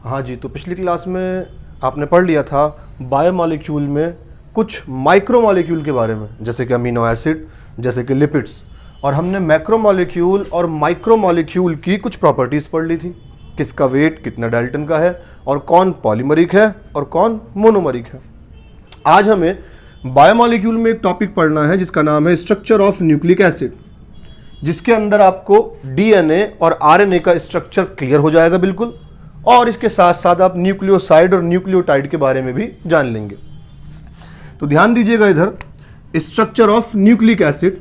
हाँ जी, तो पिछली क्लास में आपने पढ़ लिया था बायोमॉलिक्यूल में कुछ माइक्रोमॉलिक्यूल के बारे में, जैसे कि अमीनो एसिड, जैसे कि लिपिड्स, और हमने मैक्रोमॉलिक्यूल और माइक्रोमॉलिक्यूल की कुछ प्रॉपर्टीज़ पढ़ ली थी। किसका वेट कितना डाल्टन का है और कौन पॉलीमरिक है और कौन मोनोमरिक है। आज हमें बायोमॉलिक्यूल में एक टॉपिक पढ़ना है जिसका नाम है स्ट्रक्चर ऑफ न्यूक्लिक एसिड, जिसके अंदर आपको डीएनए और आरएनए का स्ट्रक्चर क्लियर हो जाएगा बिल्कुल, और इसके साथ साथ आप न्यूक्लियोसाइड और न्यूक्लियोटाइड के बारे में भी जान लेंगे। तो ध्यान दीजिएगा इधर, स्ट्रक्चर ऑफ न्यूक्लिक एसिड,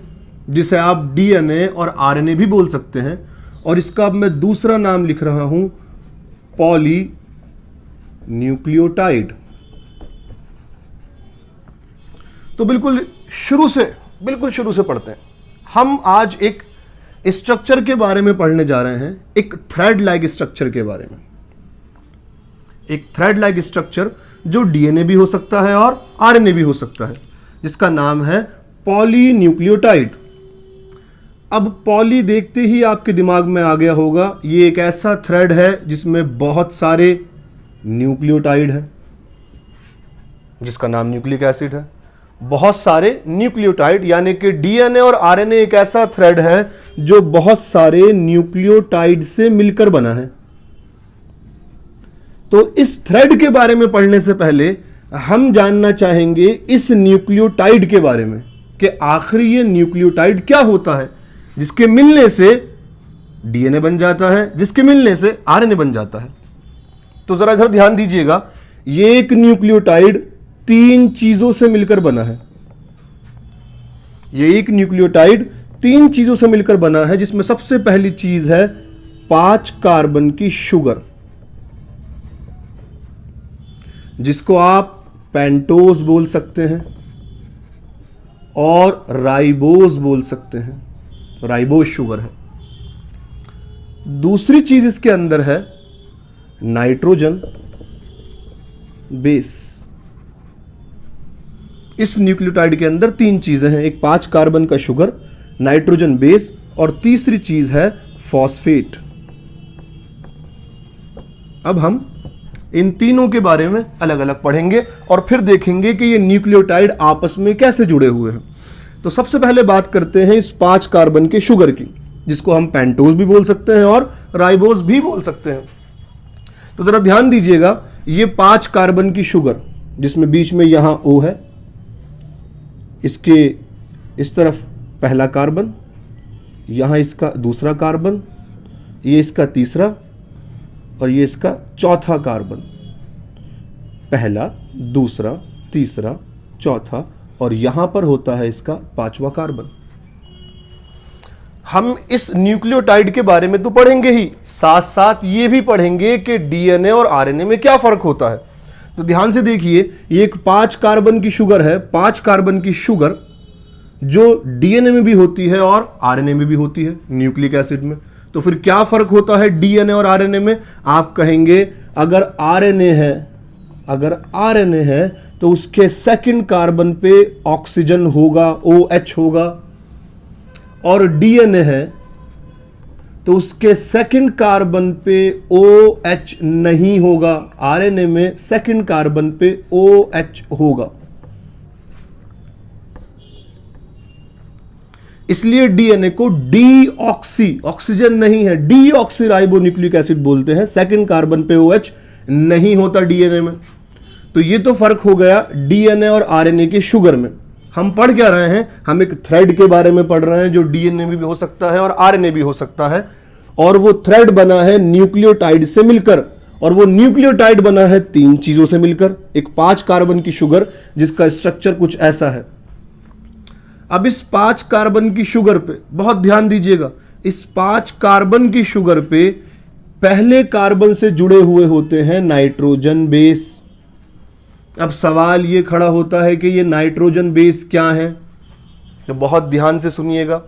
जिसे आप डीएनए और आरएनए भी बोल सकते हैं, और इसका अब मैं दूसरा नाम लिख रहा हूं पॉली न्यूक्लियोटाइड। तो बिल्कुल शुरू से पढ़ते हैं। हम आज एक स्ट्रक्चर के बारे में पढ़ने जा रहे हैं, एक थ्रेड लाइक स्ट्रक्चर के बारे में। एक थ्रेड लाइक स्ट्रक्चर जो डीएनए भी हो सकता है और आरएनए भी हो सकता है, जिसका नाम है पॉलीन्यूक्लियोटाइड। अब पॉली देखते ही आपके दिमाग में आ गया होगा, ये एक ऐसा थ्रेड है जिसमें बहुत सारे न्यूक्लियोटाइड है, जिसका नाम न्यूक्लिक एसिड है। बहुत सारे न्यूक्लियोटाइड, यानी कि डीएनए और आरएनए एक ऐसा थ्रेड है जो बहुत सारे न्यूक्लियोटाइड से मिलकर बना है। तो इस थ्रेड के बारे में पढ़ने से पहले हम जानना चाहेंगे इस न्यूक्लियोटाइड के बारे में कि आखिर ये न्यूक्लियोटाइड क्या होता है, जिसके मिलने से डीएनए बन जाता है, जिसके मिलने से आरएनए बन जाता है। तो जरा इधर ध्यान दीजिएगा, ये एक न्यूक्लियोटाइड 3 चीजों से मिलकर बना है। ये एक न्यूक्लियोटाइड 3 चीजों से मिलकर बना है, जिसमें सबसे पहली चीज है 5 कार्बन की शुगर, जिसको आप पेंटोज बोल सकते हैं और राइबोज बोल सकते हैं। राइबोज शुगर है। दूसरी चीज इसके अंदर है नाइट्रोजन बेस। इस न्यूक्लियोटाइड के अंदर 3 चीजें हैं, एक 5 कार्बन का शुगर, नाइट्रोजन बेस, और तीसरी चीज है फॉस्फेट। अब हम इन तीनों के बारे में अलग अलग पढ़ेंगे और फिर देखेंगे कि ये न्यूक्लियोटाइड आपस में कैसे जुड़े हुए हैं। तो सबसे पहले बात करते हैं इस 5 कार्बन के शुगर की, जिसको हम पेंटोज भी बोल सकते हैं और राइबोज भी बोल सकते हैं। तो जरा ध्यान दीजिएगा, ये 5 कार्बन की शुगर, जिसमें बीच में यहां O है, इसके इस तरफ पहला कार्बन, यहां इसका दूसरा कार्बन, ये इसका तीसरा और ये इसका चौथा कार्बन। पहला, दूसरा, तीसरा, चौथा, और यहां पर होता है इसका 5वां कार्बन। हम इस न्यूक्लियोटाइड के बारे में तो पढ़ेंगे ही, साथ साथ ये भी पढ़ेंगे कि डीएनए और आरएनए में क्या फर्क होता है। तो ध्यान से देखिए, ये एक 5 कार्बन की शुगर है। 5 कार्बन की शुगर जो डीएनए में भी होती है और आरएनए में भी होती है, न्यूक्लिक एसिड में। तो फिर क्या फर्क होता है डीएनए और आरएनए में? आप कहेंगे अगर आरएनए है तो उसके सेकंड कार्बन पे ऑक्सीजन होगा, OH होगा, और डीएनए है तो उसके सेकंड कार्बन पे OH नहीं होगा। आरएनए में सेकंड कार्बन पे OH होगा। इसलिए डीएनए को ऑक्सीजन नहीं है, डीऑक्सी राइबो न्यूक्लिक एसिड बोलते हैं। सेकंड कार्बन पे OH नहीं होता डीएनए में। तो ये तो फर्क हो गया डीएनए और आरएनए के शुगर में। हम पढ़ क्या रहे हैं? हम एक थ्रेड के बारे में पढ़ रहे हैं जो डीएनए में भी हो सकता है और आरएनए भी हो सकता है, और वो थ्रेड बना है न्यूक्लियोटाइड से मिलकर, और वो न्यूक्लियोटाइड बना है 3 चीजों से मिलकर। एक 5 कार्बन की शुगर जिसका स्ट्रक्चर कुछ ऐसा है। अब इस 5 कार्बन की शुगर पे बहुत ध्यान दीजिएगा, इस 5 कार्बन की शुगर पे पहले कार्बन से जुड़े हुए होते हैं नाइट्रोजन बेस। अब सवाल ये खड़ा होता है कि ये नाइट्रोजन बेस क्या है? तो बहुत ध्यान से सुनिएगा।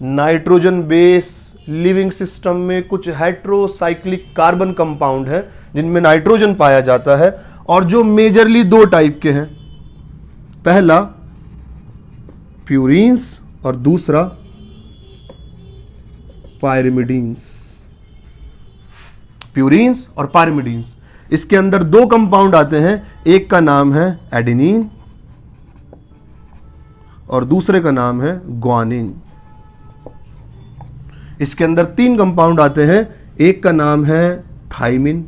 नाइट्रोजन बेस लिविंग सिस्टम में कुछ हेट्रोसाइक्लिक कार्बन कंपाउंड है जिनमें नाइट्रोजन पाया जाता है, और जो मेजरली 2 टाइप के हैं। पहला प्यूरीन्स और दूसरा पायरिमिडीन्स। प्यूरिन्स और पायरिमिडीन्स। इसके अंदर दो कंपाउंड आते हैं, एक का नाम है एडेनिन और दूसरे का नाम है ग्वानिन। इसके अंदर तीन कंपाउंड आते हैं, एक का नाम है थाइमिन,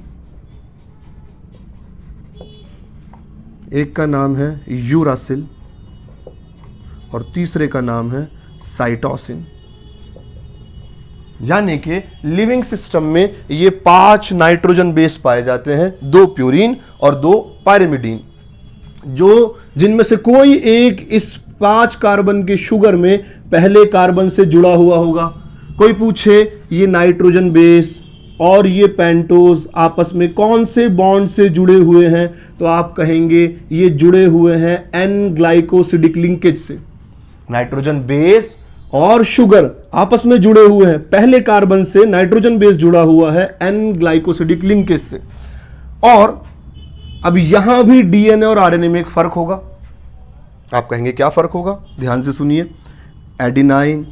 एक का नाम है यूरासिल और तीसरे का नाम है साइटोसिन। यानी कि लिविंग सिस्टम में ये 5 नाइट्रोजन बेस पाए जाते हैं, 2 प्यूरिन और 2 पायरिमिडीन, जो जिनमें से कोई एक इस 5 कार्बन के शुगर में पहले कार्बन से जुड़ा हुआ होगा। कोई पूछे ये नाइट्रोजन बेस और ये पेंटोज आपस में कौन से बॉन्ड से जुड़े हुए हैं, तो आप कहेंगे ये जुड़े हुए हैं एन ग्लाइकोसिडिक लिंकेज से। नाइट्रोजन बेस और शुगर आपस में जुड़े हुए हैं, पहले कार्बन से नाइट्रोजन बेस जुड़ा हुआ है एन ग्लाइकोसिडिक लिंकेज से। और अब यहां भी डीएनए और आरएनए में एक फर्क होगा। आप कहेंगे क्या फर्क होगा, ध्यान से सुनिए। एडिनाइन,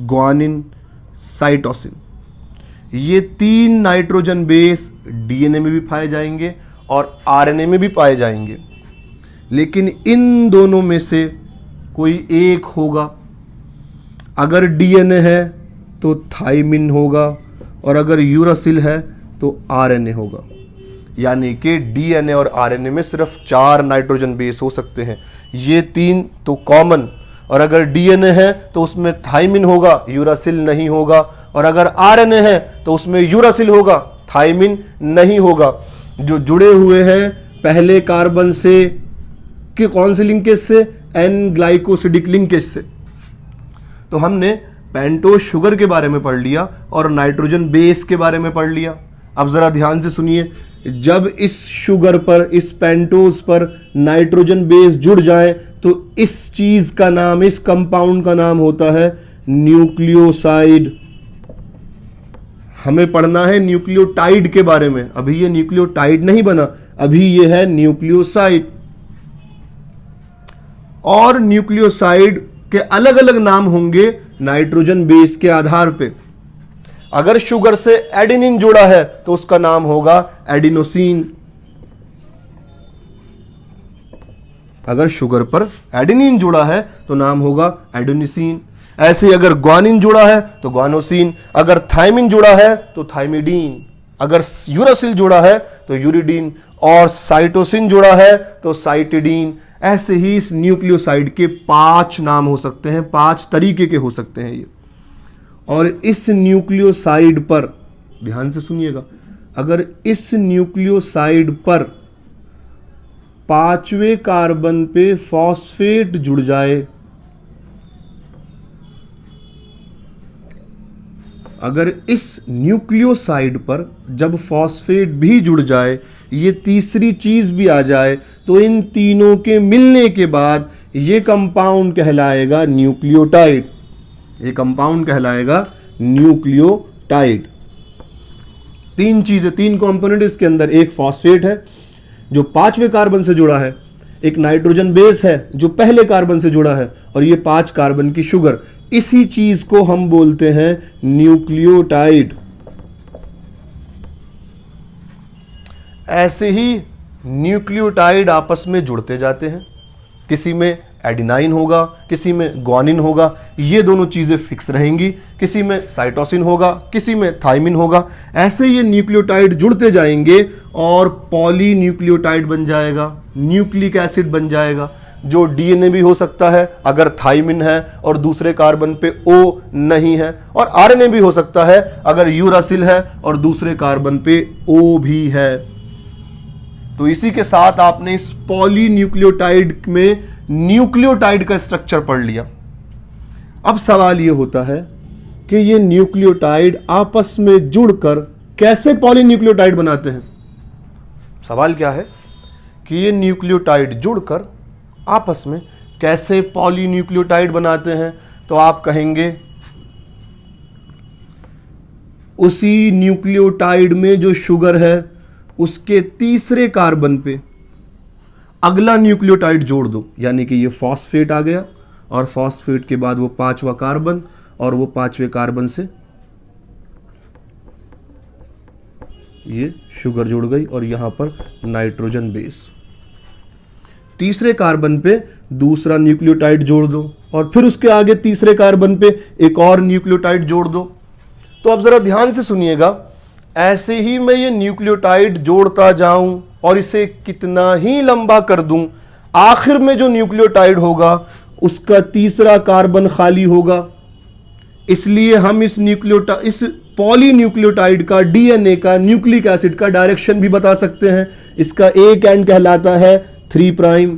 ग्वानिन, साइटोसिन, ये 3 नाइट्रोजन बेस डीएनए में भी पाए जाएंगे और आरएनए में भी पाए जाएंगे, लेकिन इन दोनों में से कोई एक होगा। अगर डीएनए है तो थाइमिन होगा और अगर यूरासिल है तो आरएनए होगा। यानी कि डीएनए और आरएनए में सिर्फ 4 नाइट्रोजन बेस हो सकते हैं, ये 3 तो कॉमन। और अगर डीएनए है तो उसमें थाइमिन होगा, यूरासिल नहीं होगा, और अगर आरएनए है तो उसमें यूरासिल होगा, थाइमिन नहीं होगा। जो जुड़े हुए हैं पहले कार्बन से कि कौन से लिंकेज से, एन ग्लाइकोसिडिक लिंकेज से। तो हमने पेंटोज शुगर के बारे में पढ़ लिया और नाइट्रोजन बेस के बारे में पढ़ लिया। अब जरा ध्यान से सुनिए, जब इस शुगर पर, इस पेंटोज पर नाइट्रोजन बेस जुड़ जाए तो इस चीज का नाम, इस कंपाउंड का नाम होता है न्यूक्लियोसाइड। हमें पढ़ना है न्यूक्लियोटाइड के बारे में, अभी ये न्यूक्लियोटाइड नहीं बना, अभी ये है न्यूक्लियोसाइड। और न्यूक्लियोसाइड के अलग अलग नाम होंगे नाइट्रोजन बेस के आधार पे। अगर शुगर से एडेनिन जुड़ा है तो उसका नाम होगा एडिनोसिन। अगर शुगर पर एडेनिन जुड़ा है तो नाम होगा एडेनोसिन। ऐसे अगर ग्वानिन जुड़ा है तो ग्वानोसिन, अगर थाइमिन जुड़ा है तो थाइमिडीन, अगर यूरासिल जुड़ा है तो यूरिडीन, और साइटोसिन जुड़ा है तो साइटिडीन। ऐसे ही इस न्यूक्लियोसाइड के 5 नाम हो सकते हैं, 5 तरीके के हो सकते हैं ये। और इस न्यूक्लियोसाइड पर ध्यान से सुनिएगा, अगर इस न्यूक्लियोसाइड पर 5वें कार्बन पे फॉस्फेट जुड़ जाए, अगर इस न्यूक्लियोसाइड पर जब फॉस्फेट भी जुड़ जाए, ये तीसरी चीज भी आ जाए, तो इन तीनों के मिलने के बाद ये कंपाउंड कहलाएगा न्यूक्लियोटाइड। ये कंपाउंड कहलाएगा न्यूक्लियोटाइड। 3 चीजें, 3 कंपोनेंट इसके अंदर, एक फॉस्फेट है जो 5वें कार्बन से जुड़ा है, एक नाइट्रोजन बेस है जो पहले कार्बन से जुड़ा है, और ये 5 कार्बन की शुगर। इसी चीज को हम बोलते हैं न्यूक्लियोटाइड। ऐसे ही न्यूक्लियोटाइड आपस में जुड़ते जाते हैं, किसी में एडिनाइन होगा, किसी में ग्वानिन होगा, ये दोनों चीजें फिक्स रहेंगी, किसी में साइटोसिन होगा, किसी में थाइमिन होगा। ऐसे ये न्यूक्लियोटाइड जुड़ते जाएंगे और पॉलीन्यूक्लियोटाइड बन जाएगा, न्यूक्लिक एसिड बन जाएगा, जो डीएनए भी हो सकता है अगर थाइमिन है और दूसरे कार्बन पे ओ नहीं है, और आरएनए भी हो सकता है अगर यूरासिल है और दूसरे कार्बन पे ओ भी है। तो इसी के साथ आपने इस पॉलीन्यूक्लियोटाइड में न्यूक्लियोटाइड का स्ट्रक्चर पढ़ लिया। अब सवाल यह होता है कि ये न्यूक्लियोटाइड आपस में जुड़कर कैसे पॉलीन्यूक्लियोटाइड बनाते हैं। सवाल क्या है कि ये न्यूक्लियोटाइड जुड़कर आपस में कैसे पॉलीन्यूक्लियोटाइड बनाते हैं। तो आप कहेंगे उसी न्यूक्लियोटाइड में जो शुगर है उसके तीसरे कार्बन पे अगला न्यूक्लियोटाइड जोड़ दो, यानी कि ये फॉस्फेट आ गया, और फॉस्फेट के बाद वो 5वां कार्बन, और वो 5वें कार्बन से ये शुगर जुड़ गई और यहां पर नाइट्रोजन बेस। तीसरे कार्बन पे दूसरा न्यूक्लियोटाइड जोड़ दो और फिर उसके आगे तीसरे कार्बन पे एक और न्यूक्लियोटाइड जोड़ दो। तो अब जरा ध्यान से सुनिएगा, ऐसे ही मैं ये न्यूक्लियोटाइड जोड़ता जाऊं और इसे कितना ही लंबा कर दूं, आखिर में जो न्यूक्लियोटाइड होगा उसका तीसरा कार्बन खाली होगा। इसलिए हम इस पॉलीन्यूक्लियोटाइड का, डीएनए का, न्यूक्लिक एसिड का डायरेक्शन भी बता सकते हैं। इसका एक एंड कहलाता है 3'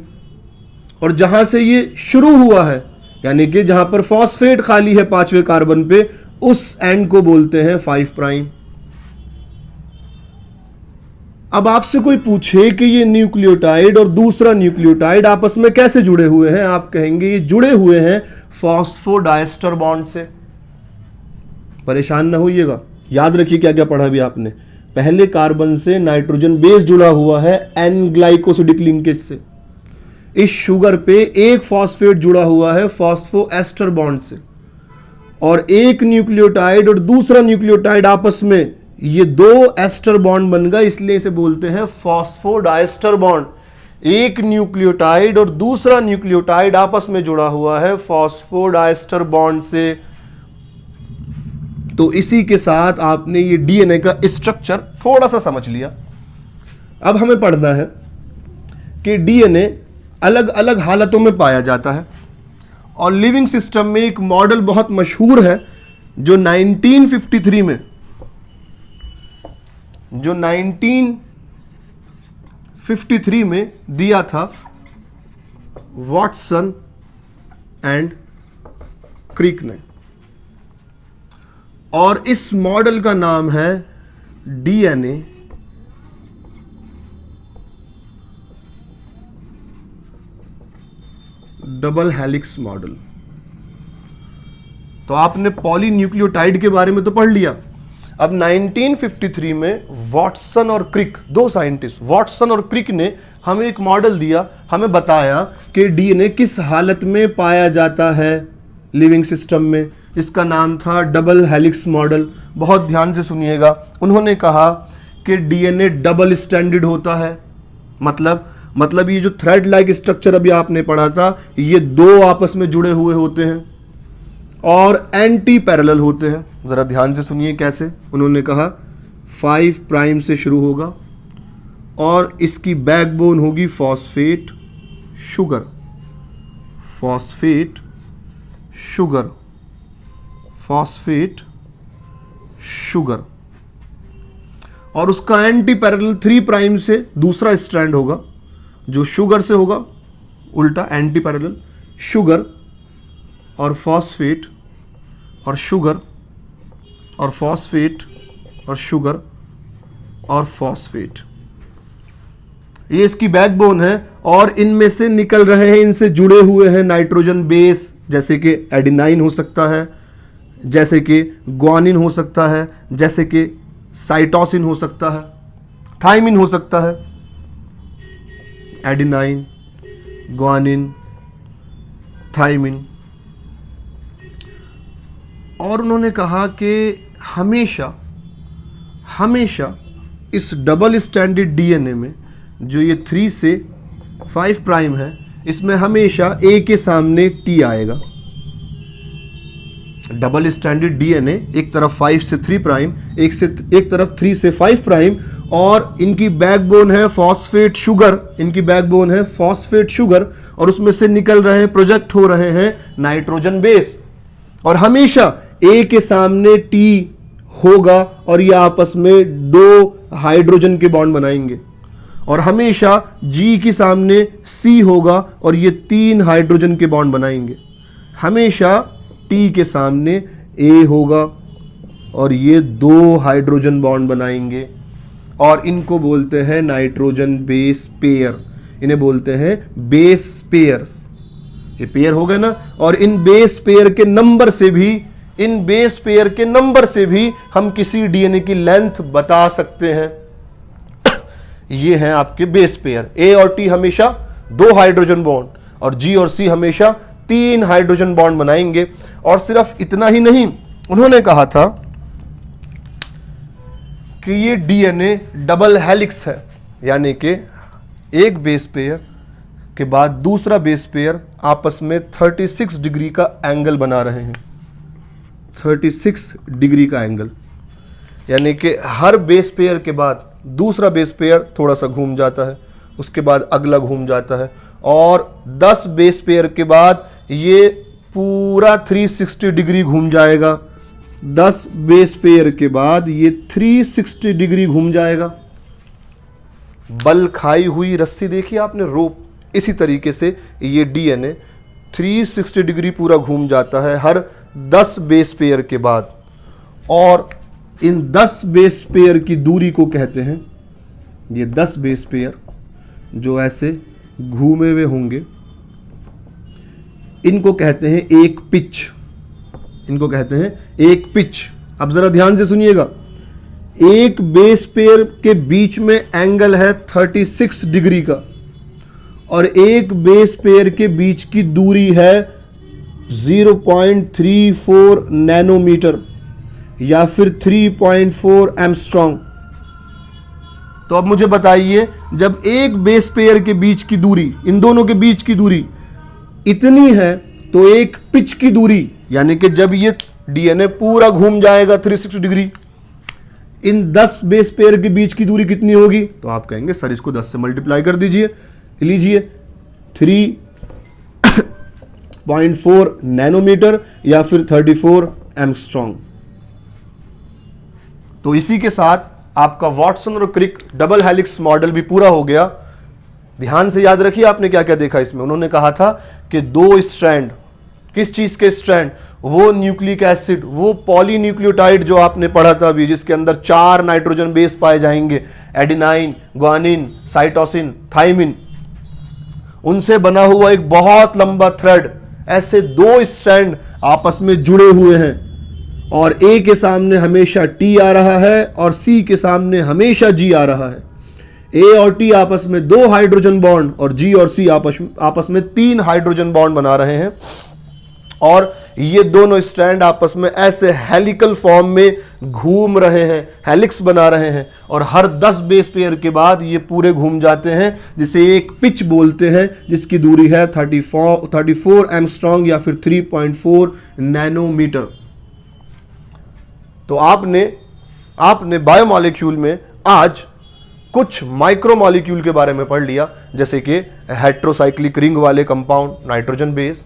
और जहां से ये शुरू हुआ है, यानी कि जहां पर फॉस्फेट खाली है 5वें कार्बन पे, उस एंड को बोलते हैं 5'। अब आपसे कोई पूछे कि ये न्यूक्लियोटाइड और दूसरा न्यूक्लियोटाइड आपस में कैसे जुड़े हुए हैं, आप कहेंगे ये जुड़े हुए हैं फॉस्फोडाइस्टर बॉन्ड से। परेशान ना होइएगा, याद रखिए क्या क्या पढ़ा भी आपने। पहले कार्बन से नाइट्रोजन बेस जुड़ा हुआ है एन ग्लाइकोसिडिक लिंकेज से। इस शुगर पे एक फॉस्फेट जुड़ा हुआ है फॉस्फोएस्टर बॉन्ड से, और एक न्यूक्लियोटाइड और दूसरा न्यूक्लियोटाइड आपस में ये 2 एस्टर बॉन्ड बन गए, इसलिए इसे बोलते हैं फॉस्फोडाइस्टर बॉन्ड। एक न्यूक्लियोटाइड और दूसरा न्यूक्लियोटाइड आपस में जुड़ा हुआ है फॉस्फोडाइस्टर बॉन्ड से। तो इसी के साथ आपने ये डीएनए का स्ट्रक्चर थोड़ा सा समझ लिया। अब हमें पढ़ना है कि डीएनए अलग अलग हालतों में पाया जाता है, और लिविंग सिस्टम में एक मॉडल बहुत मशहूर है जो 1953 में दिया था वॉटसन एंड क्रिक ने, और इस मॉडल का नाम है डीएनए डबल हेलिक्स मॉडल। तो आपने पॉलीन्यूक्लियोटाइड के बारे में तो पढ़ लिया। अब 1953 में वॉटसन और क्रिक, 2 साइंटिस्ट वॉटसन और क्रिक ने हमें एक मॉडल दिया, हमें बताया कि डीएनए किस हालत में पाया जाता है लिविंग सिस्टम में। इसका नाम था डबल हेलिक्स मॉडल। बहुत ध्यान से सुनिएगा। उन्होंने कहा कि डीएनए डबल स्ट्रैंडेड होता है, मतलब ये जो थ्रेड लाइक स्ट्रक्चर अभी आपने पढ़ा था, ये 2 आपस में जुड़े हुए होते हैं और एंटी पैरेलल होते हैं। जरा ध्यान से सुनिए कैसे। उन्होंने कहा 5' से शुरू होगा और इसकी बैकबोन होगी phosphate sugar, phosphate sugar, phosphate sugar, और उसका एंटी पैरेलल 3' से दूसरा स्ट्रैंड होगा जो शुगर से होगा, उल्टा एंटी पैरेलल शुगर और फॉस्फेट और शुगर और फॉस्फेट और शुगर और फॉस्फेट। ये इसकी बैकबोन है और इनमें से निकल रहे हैं, इनसे जुड़े हुए हैं नाइट्रोजन बेस, जैसे कि एडेनाइन हो सकता है, जैसे कि ग्वानिन हो सकता है, जैसे कि साइटोसिन हो सकता है, थाइमिन हो सकता है। Adenine, guanine, thymine. और उन्होंने कहा कि हमेशा इस डबल स्टैंडर्ड डीएनए में जो ये 3 से 5' है, इसमें हमेशा ए के सामने टी आएगा। डबल स्टैंडर्ड डीएनए एक तरफ 5 से 3', एक तरफ 3 से 5', और इनकी बैकबोन है फॉस्फेट शुगर, इनकी बैकबोन है फॉस्फेट शुगर, और उसमें से निकल रहे हैं, प्रोजेक्ट हो रहे हैं नाइट्रोजन बेस, और हमेशा ए के सामने टी होगा और ये आपस में 2 हाइड्रोजन के बॉन्ड बनाएंगे, और हमेशा जी के सामने सी होगा और ये 3 हाइड्रोजन के बॉन्ड बनाएंगे। हमेशा टी के सामने ए होगा और ये 2 हाइड्रोजन बॉन्ड बनाएंगे, और इनको बोलते हैं नाइट्रोजन बेस पेयर। इन्हें बोलते हैं बेस पेयर्स। ये पेयर हो गए ना, और इन बेस पेयर के नंबर से भी हम किसी डीएनए की लेंथ बता सकते हैं। ये हैं आपके बेस पेयर। ए और टी हमेशा 2 हाइड्रोजन बॉन्ड, और जी और सी हमेशा 3 हाइड्रोजन बॉन्ड बनाएंगे। और सिर्फ इतना ही नहीं, उन्होंने कहा था कि ये डीएनए डबल हेलिक्स है, यानी कि एक बेस पेयर के बाद दूसरा बेस पेयर आपस में 36 डिग्री का एंगल बना रहे हैं। 36 डिग्री का एंगल, यानी कि हर बेस पेयर के बाद दूसरा बेस पेयर थोड़ा सा घूम जाता है, उसके बाद अगला घूम जाता है, और 10 बेस पेयर के बाद ये पूरा 360 डिग्री घूम जाएगा। 10 बेस पेयर के बाद ये 360 डिग्री घूम जाएगा। बल खाई हुई रस्सी देखी आपने, रोप, इसी तरीके से ये डीएनए 360 डिग्री पूरा घूम जाता है हर 10 बेस पेयर के बाद, और इन 10 बेस पेयर की दूरी को कहते हैं, ये 10 बेस पेयर जो ऐसे घूमे हुए होंगे, इनको कहते हैं एक पिच। इनको कहते हैं एक पिच। अब जरा ध्यान से सुनिएगा, एक बेस पेयर के बीच में एंगल है 36 डिग्री का, और एक बेस पेयर के बीच की दूरी है 0.34 नैनोमीटर या फिर 3.4 एंगस्ट्रॉम। तो अब मुझे बताइए, जब एक बेस पेयर के बीच की दूरी, इन दोनों के बीच की दूरी इतनी है, तो एक पिच की दूरी, यानी कि जब ये डीएनए पूरा घूम जाएगा 360 डिग्री, इन 10 बेस पेयर के बीच की दूरी कितनी होगी? तो आप कहेंगे सर इसको 10 से मल्टीप्लाई कर दीजिए, लीजिए 3.4 नैनोमीटर या फिर 34 एंगस्ट्रॉम। तो इसी के साथ आपका वाटसन और क्रिक डबल हेलिक्स मॉडल भी पूरा हो गया। ध्यान से याद रखिए आपने क्या क्या देखा इसमें। उन्होंने कहा था कि 2 स्ट्रैंड, किस चीज के स्ट्रैंड? वो न्यूक्लिक एसिड, वो पॉलीन्यूक्लियोटाइड जो आपने पढ़ा था अभी, जिसके अंदर 4 नाइट्रोजन बेस पाए जाएंगे, एडेनाइन, ग्वानिन, साइटोसिन, थाइमिन, उनसे बना हुआ एक बहुत लंबा थ्रेड। ऐसे 2 स्ट्रैंड आपस में जुड़े हुए हैं, और ए के सामने हमेशा टी आ रहा है और सी के सामने हमेशा जी आ रहा है। ए और टी आपस में 2 हाइड्रोजन बॉन्ड, और जी और सी आपस में 3 हाइड्रोजन बॉन्ड बना रहे हैं, और ये दोनों स्ट्रैंड आपस में ऐसे हेलिकल फॉर्म में घूम रहे हैं, हेलिक्स बना रहे हैं, और हर 10 बेस पेयर के बाद ये पूरे घूम जाते हैं, जिसे एक पिच बोलते हैं, जिसकी दूरी है 34 एंगस्ट्रॉम या फिर 3.4 नैनोमीटर। तो आपने बायोमॉलिक्यूल में आज कुछ माइक्रोमॉलिक्यूल के बारे में पढ़ लिया, जैसे कि हेट्रोसाइक्लिक रिंग वाले कंपाउंड नाइट्रोजन बेस,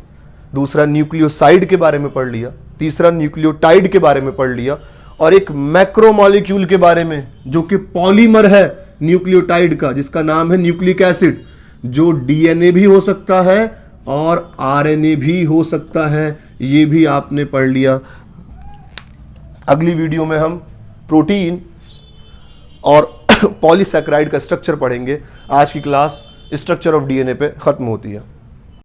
दूसरा न्यूक्लियोसाइड के बारे में पढ़ लिया, तीसरा न्यूक्लियोटाइड के बारे में पढ़ लिया, और एक मैक्रोमॉलिक्यूल के बारे में जो कि पॉलीमर है न्यूक्लियोटाइड का, जिसका नाम है न्यूक्लिक एसिड, जो डीएनए भी हो सकता है और आरएनए भी हो सकता है। ये भी आपने पढ़ लिया। अगली वीडियो में हम प्रोटीन और पॉलीसैकेराइड का स्ट्रक्चर पढ़ेंगे। आज की क्लास स्ट्रक्चर ऑफ डीएनए पे खत्म होती है।